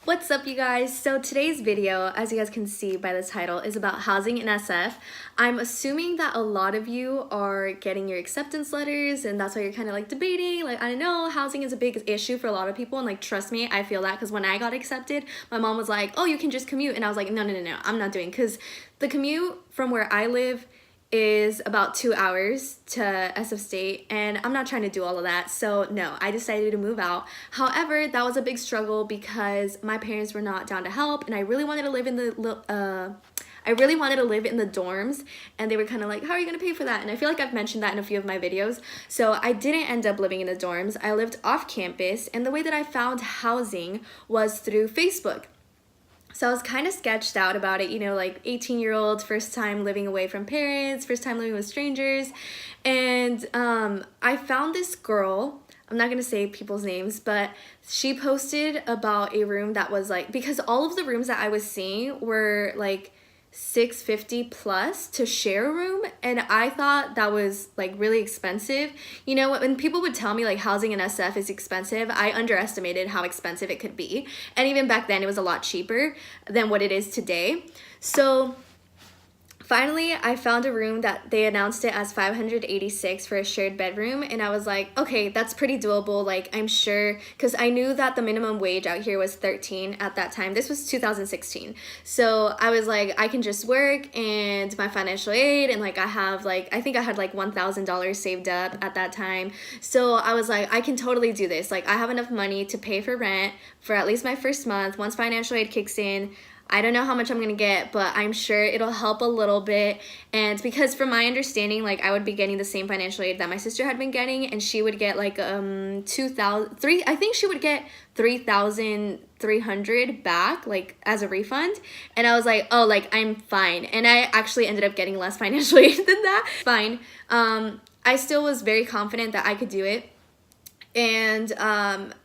What's up, you guys? So today's video, as you guys can see by the title, is about housing in SF. I'm assuming that a lot of you are getting your acceptance letters and that's why you're kind of like debating. Like, I know housing is a big issue for a lot of people, and like, trust me, I feel that because when I got accepted, my mom was like, oh, you can just commute. And I was like, no, I'm not doing, because the commute from where I live is about 2 hours to SF State, and I'm not trying to do all of that. So no, I decided to move out. However, that was a big struggle because my parents were not down to help, and I really wanted to live in the dorms, and they were kind of like, how are you gonna pay for that? And I feel like I've mentioned that in a few of my videos. So I didn't end up living in the dorms. I lived off campus, and the way that I found housing was through Facebook. So I was kind of sketched out about it, you know, like 18-year-old, first time living away from parents, first time living with strangers. And I found this girl, I'm not going to say people's names, but she posted about a room that was like, because all of the rooms that I was seeing were like $650 plus to share a room, and I thought that was like really expensive. You know, when people would tell me like housing in SF is expensive, I underestimated how expensive it could be, and even back then it was a lot cheaper than what it is today. So finally, I found a room that they announced it as $586 for a shared bedroom, and I was like, okay, that's pretty doable. Like, I'm sure, because I knew that the minimum wage out here was 13 at that time. This was 2016. So I was like, I can just work and my financial aid, and like I have like, I think I had like $1,000 saved up at that time. So I was like, I can totally do this. Like, I have enough money to pay for rent for at least my first month. Once financial aid kicks in, I don't know how much I'm gonna get, but I'm sure it'll help a little bit. And because from my understanding, like, I would be getting the same financial aid that my sister had been getting, and she would get like I think she would get $3,300 back, like, as a refund. And I was like, oh, like, I'm fine. And I actually ended up getting less financial aid than that. Fine. I still was very confident that I could do it. And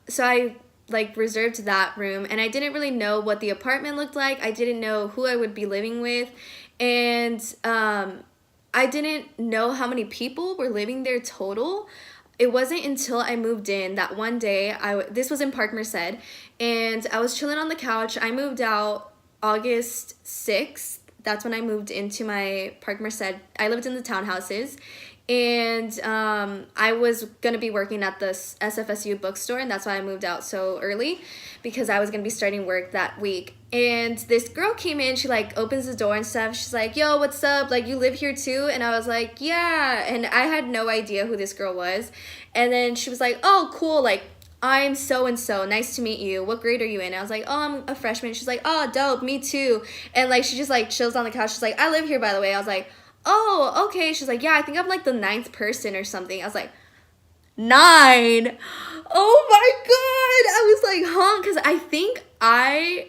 so I like reserved that room, and I didn't really know what the apartment looked like. I didn't know who I would be living with, and I didn't know how many people were living there total. It wasn't until I moved in that one day, this was in Park Merced, and I was chilling on the couch. I moved out August 6th. That's when I moved into my Park Merced. I lived in the townhouses, and I was gonna be working at the SFSU bookstore, and that's why I moved out so early, because I was gonna be starting work that week. And this girl came in, she like opens the door and stuff. She's like, yo, what's up? Like, you live here too? And I was like, yeah. And I had no idea who this girl was. And then she was like, oh, cool. Like, I'm so-and-so, nice to meet you. What grade are you in? I was like, oh, I'm a freshman. She's like, oh, dope, me too. And like, she just like chills on the couch. She's like, I live here, by the way. I was like, oh, okay. She's like, yeah, I think I'm like the 9th person or something. I was like, 9? Oh my god. I was like, huh? Because I think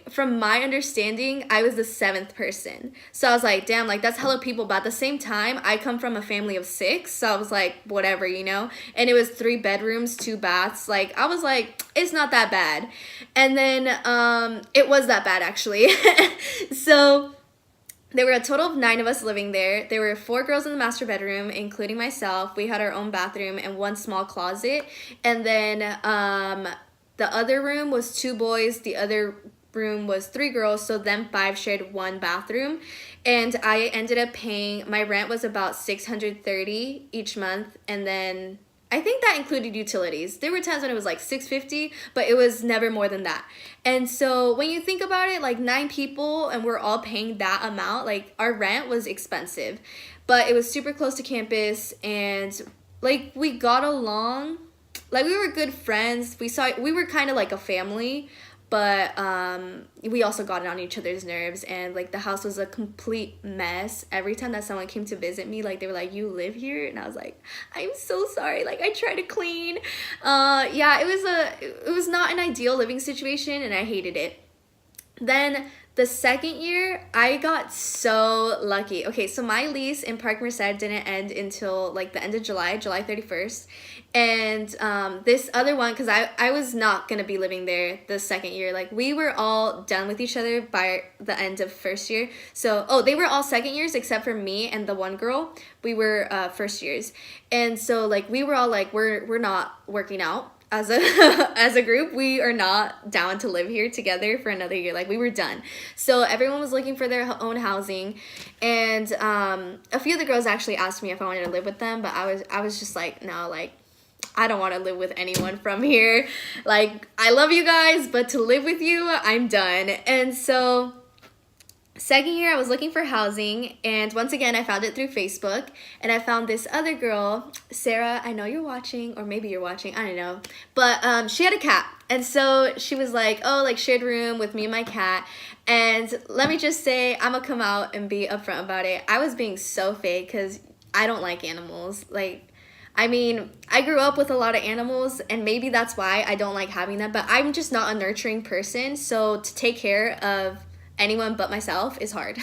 from my understanding, I was the 7th person. So I was like, damn, like, that's hella people. But at the same time, I come from a family of 6. So I was like, whatever, you know? And it was 3 bedrooms, 2 baths. Like, I was like, it's not that bad. And then it was that bad, actually. So there were a total of 9 of us living there. There were 4 girls in the master bedroom, including myself. We had our own bathroom and 1 small closet. And then the other room was 2 boys. The other room was 3 girls. So them 5 shared 1 bathroom. And I ended up paying, my rent was about $630 each month. And then I think that included utilities. There were times when it was like $650, but it was never more than that. And so when you think about it, like 9 people and we're all paying that amount, like our rent was expensive, but it was super close to campus, and like we got along, like we were good friends. We were kind of like a family, but we also got on each other's nerves, and like the house was a complete mess. Every time that someone came to visit me, like they were like, you live here? And I was like, I'm so sorry, like I try to clean. Yeah, it was not an ideal living situation, and I hated it. Then the second year, I got so lucky. Okay, so my lease in Park Merced didn't end until like the end of July 31st. And this other one, because I was not going to be living there the second year. Like, we were all done with each other by the end of first year. So, oh, they were all second years except for me and the one girl. We were first years. And so, like, we were all like, we're not working out. as a as a group, we are not down to live here together for another year. Like, we were done. So everyone was looking for their own housing, and a few of the girls actually asked me if I wanted to live with them, but I was just like, no, like, I don't want to live with anyone from here. Like, I love you guys, but to live with you, I'm done. And so second year, I was looking for housing, and once again, I found it through Facebook, and I found this other girl, Sarah. I know you're watching, or maybe you're watching, I don't know, but she had a cat, and so she was like, oh, like, shared room with me and my cat. And let me just say, I'm gonna come out and be upfront about it. I was being so fake, because I don't like animals. Like, I mean, I grew up with a lot of animals, and maybe that's why I don't like having them, but I'm just not a nurturing person, so to take care of anyone but myself is hard.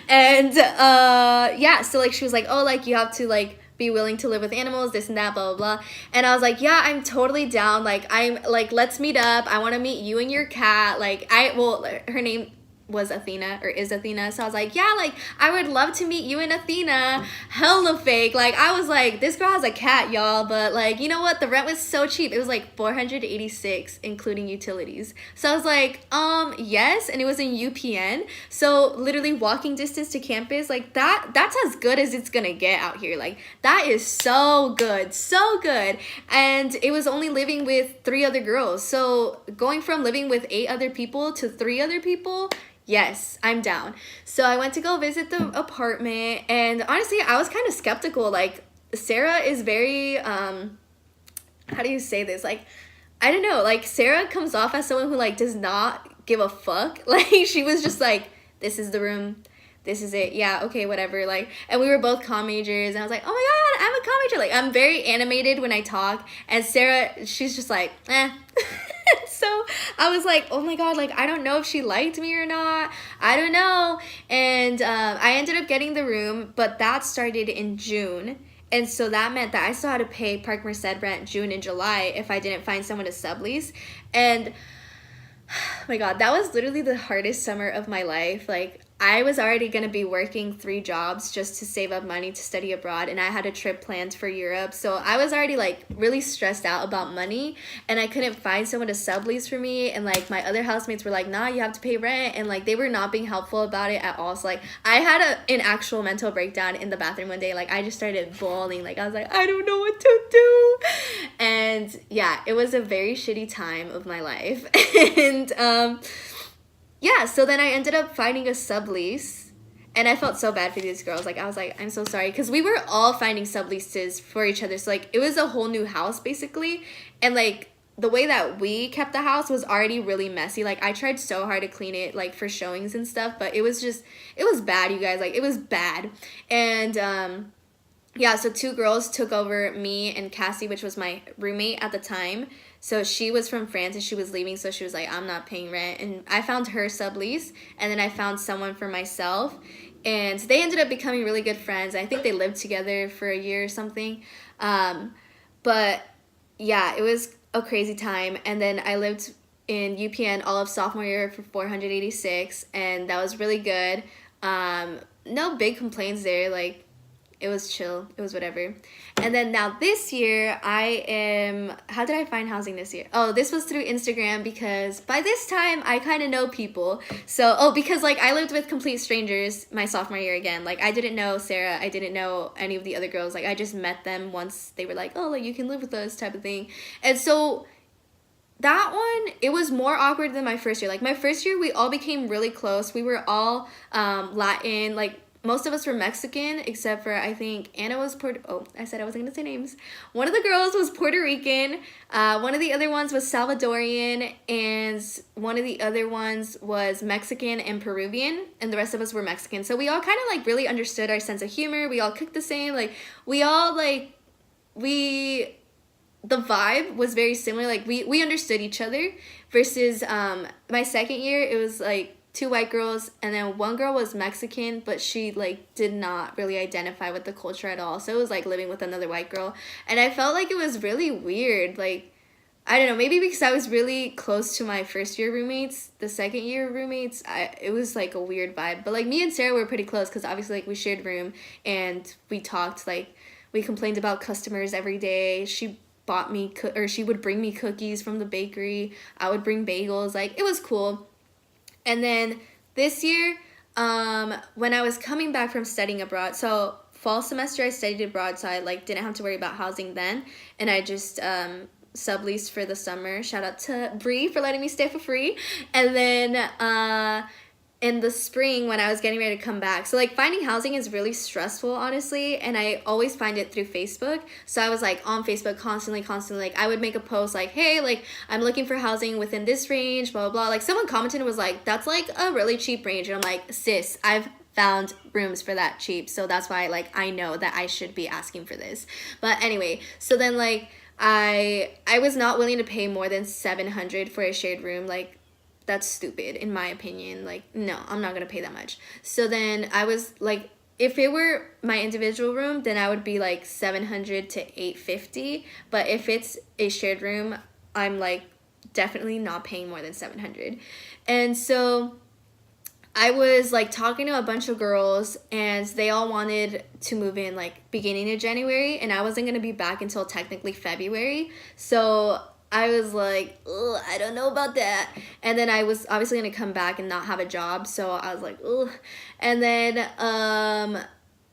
And yeah, so like, she was like, oh, like, you have to like be willing to live with animals, this and that, blah blah blah. And I was like, yeah, I'm totally down. Like, I'm like, let's meet up, I want to meet you and your cat. Like, well, her name was Athena, or is Athena. So I was like, yeah, like, I would love to meet you and Athena. Hella fake. Like, I was like, this girl has a cat, y'all, but like, you know what, the rent was so cheap. It was like $486 including utilities. So I was like, yes. And it was in UPN, so literally walking distance to campus. Like, that's as good as it's gonna get out here. Like, that is so good, so good. And it was only living with 3 other girls, so going from living with 8 other people to 3 other people, yes, I'm down. So I went to go visit the apartment, and honestly, I was kind of skeptical. Like, Sarah is very, how do you say this? Like, I don't know. Like, Sarah comes off as someone who, like, does not give a fuck. Like, she was just like, this is the room. This is it. Yeah, okay, whatever. Like, and we were both comm majors, and I was like, oh my god, I'm a comm major. Like, I'm very animated when I talk, and Sarah, she's just like, eh. So I was like, oh my god, like, I don't know if she liked me or not. I don't know. And I ended up getting the room, but that started in June. And so that meant that I still had to pay Park Merced rent June and July if I didn't find someone to sublease. And oh my god, that was literally the hardest summer of my life. Like, I was already going to be working 3 jobs just to save up money to study abroad, and I had a trip planned for Europe. So I was already like really stressed out about money, and I couldn't find someone to sublease for me. And like, my other housemates were like, nah, you have to pay rent, and like, they were not being helpful about it at all. So like, I had an actual mental breakdown in the bathroom one day. Like, I just started bawling. Like, I was like, I don't know what to do. And yeah, it was a very shitty time of my life. And yeah, so then I ended up finding a sublease, and I felt so bad for these girls. Like, I was like, I'm so sorry, because we were all finding subleases for each other. So like, it was a whole new house basically, and like, the way that we kept the house was already really messy. Like, I tried so hard to clean it, like, for showings and stuff, but it was bad, you guys. Like, it was bad. And yeah, so 2 girls took over me and Cassie, which was my roommate at the time. So she was from France, and she was leaving, so she was like, I'm not paying rent. And I found her sublease, and then I found someone for myself. And they ended up becoming really good friends. I think they lived together for a year or something. But yeah, it was a crazy time. And then I lived in UPN all of sophomore year for $486, and that was really good. No big complaints there. Like, it was chill. It was whatever. And then now this year, how did I find housing this year? Oh, this was through Instagram, because by this time, I kind of know people. So, because like, I lived with complete strangers my sophomore year again. Like, I didn't know Sarah. I didn't know any of the other girls. Like, I just met them once they were like, oh, like, you can live with us type of thing. And so that one, it was more awkward than my first year. Like, my first year, we all became really close. We were all Latin, like, most of us were Mexican, except for, I think, Anna was I said I wasn't going to say names. One of the girls was Puerto Rican, one of the other ones was Salvadorian, and one of the other ones was Mexican and Peruvian, and the rest of us were Mexican. So we all kind of, like, really understood our sense of humor. We all cooked the same. Like, we all, like, the vibe was very similar. Like, we understood each other, versus my second year, it was, like, 2 white girls, and then one girl was Mexican, but she like did not really identify with the culture at all. So it was like living with another white girl, and I felt like it was really weird. Like, I don't know, maybe because I was really close to my first year roommates, the second year roommates, it was like a weird vibe. But like, me and Sarah were pretty close, because obviously like we shared room, and we talked, like, we complained about customers every day. She bought me or she would bring me cookies from the bakery. I would bring bagels. Like, it was cool. And then this year, when I was coming back from studying abroad, so fall semester I studied abroad, so I like didn't have to worry about housing then, and I just subleased for the summer. Shout out to Bree for letting me stay for free. And then in the spring when I was getting ready to come back, so like finding housing is really stressful, honestly, and I always find it through Facebook. So I was like on Facebook constantly, like I would make a post like, hey, like I'm looking for housing within this range, blah blah blah. Like someone commented and was like, that's like a really cheap range, and I'm like, sis, I've found rooms for that cheap, so that's why like I know that I should be asking for this. But anyway, so then like I was not willing to pay more than $700 for a shared room. Like, that's stupid in my opinion. Like, no, I'm not gonna pay that much. So then I was like, if it were my individual room, then I would be like $700 to $850. But if it's a shared room, I'm like definitely not paying more than $700. And so I was like talking to a bunch of girls, and they all wanted to move in like beginning of January, and I wasn't gonna be back until technically February. So I was like, ugh, I don't know about that. And then I was obviously gonna come back and not have a job, so I was like, ugh. And then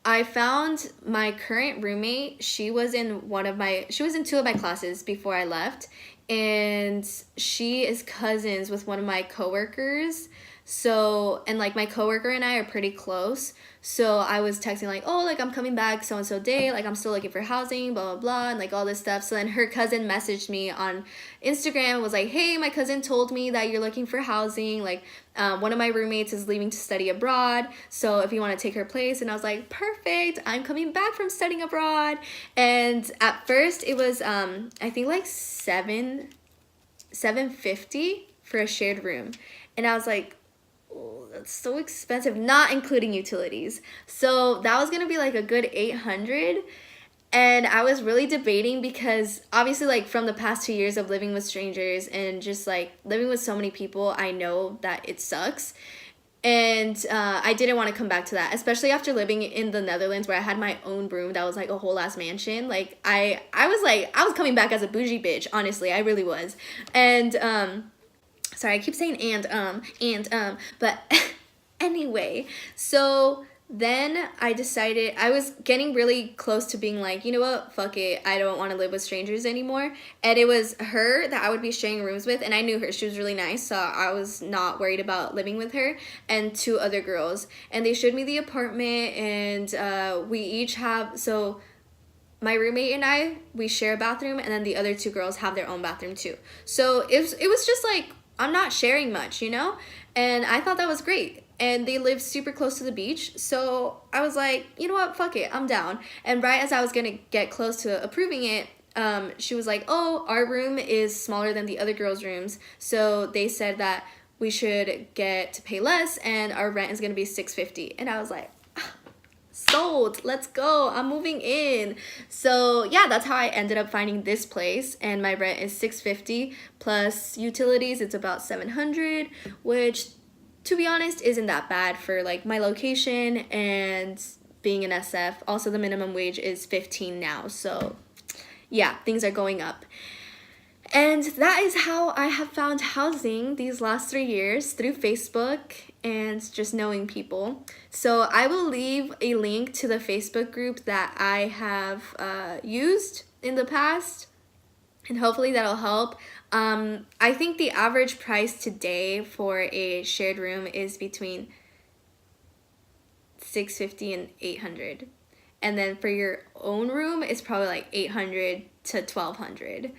I found my current roommate. She was in two of my classes before I left, and she is cousins with one of my coworkers. So, and like my coworker and I are pretty close. So I was texting like, oh, like I'm coming back so and so day, like I'm still looking for housing, blah blah blah, and like all this stuff. So then her cousin messaged me on Instagram and was like, hey, my cousin told me that you're looking for housing, like one of my roommates is leaving to study abroad, so if you want to take her place. And I was like, perfect, I'm coming back from studying abroad. And at first it was I think like $750 for a shared room, and I was like, oh, that's so expensive, not including utilities. So that was gonna be like a good $800. And I was really debating because obviously like from the past 2 years of living with strangers and just like living with so many people, I know that it sucks. And I didn't want to come back to that, especially after living in the Netherlands where I had my own room that was like a whole ass mansion. Like I was coming back as a bougie bitch, honestly, I really was. And sorry, I keep saying but anyway, so then I decided, I was getting really close to being like, you know what, fuck it, I don't want to live with strangers anymore. And it was her that I would be sharing rooms with, and I knew her, she was really nice, so I was not worried about living with her, and two other girls. And they showed me the apartment, and we each have, so my roommate and I, we share a bathroom, and then the other two girls have their own bathroom too. So it was just like, I'm not sharing much, you know? And I thought that was great. And they live super close to the beach, so I was like, you know what, fuck it, I'm down. And right as I was gonna get close to approving it, she was like, oh, our room is smaller than the other girls' rooms, so they said that we should get to pay less, and our rent is gonna be $650. And I was like, sold, let's go, I'm moving in. So yeah, that's how I ended up finding this place, and my rent is $650 plus utilities. It's about $700, which to be honest isn't that bad for like my location and being an SF. Also, the minimum wage is $15 now, so yeah, things are going up. And that is how I have found housing these last 3 years, through Facebook and just knowing people. So I will leave a link to the Facebook group that I have used in the past, and hopefully that'll help. I think the average price today for a shared room is between $650 and $800. And then for your own room, it's probably like $800 to $1,200.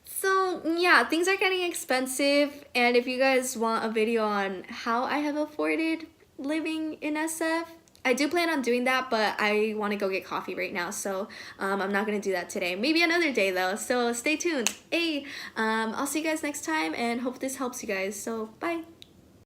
So yeah, things are getting expensive, and if you guys want a video on how I have afforded living in SF, I do plan on doing that, but I want to go get coffee right now, so I'm not going to do that today. Maybe another day though, so stay tuned. Hey, I'll see you guys next time, and hope this helps you guys, so bye.